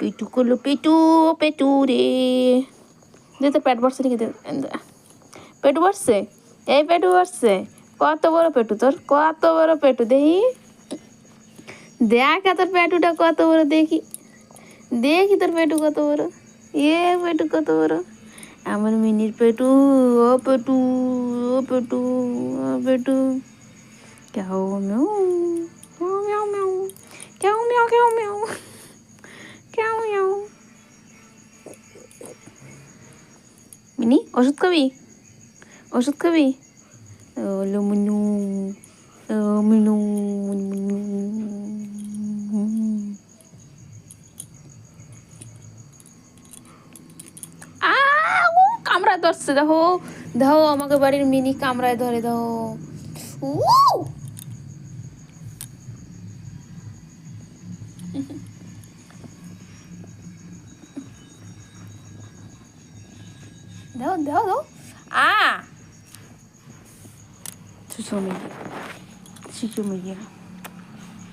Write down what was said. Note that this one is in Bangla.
পেটু করলো পেটু পেটু রে। দে তো পেট ভরছে নাকি, পেটু ভরছে, এই পেটু ভরছে, কত বড় পেটু তোর, কত বড় পেটু দেখি, দেখ তোর পেটুটা কত বড়, দেখি দেখি তোর পেটু কত বড়, এ পেটু কত বড় আমার মিনির পেটু। ও পেটু, ও পেটু, ও পেটু, ক্যাও ম্যাও, ক্যাও ম্যাও ম্যাও, ক্যাও ম্যাও ক্যাও ম্যাও, ক্যাও ম্যাও। মিনি ওষুধ খাবি, ওষুধ খাবি, ও মিনু, ও মিনু, কামড়ায় ধরছে, দেখো দেখো আমাকে বাড়ির মিনি কামড়ায় ধরে, দেখো দাও দাও দাও, সুচো মেয়ে, সুচো মেয়ে।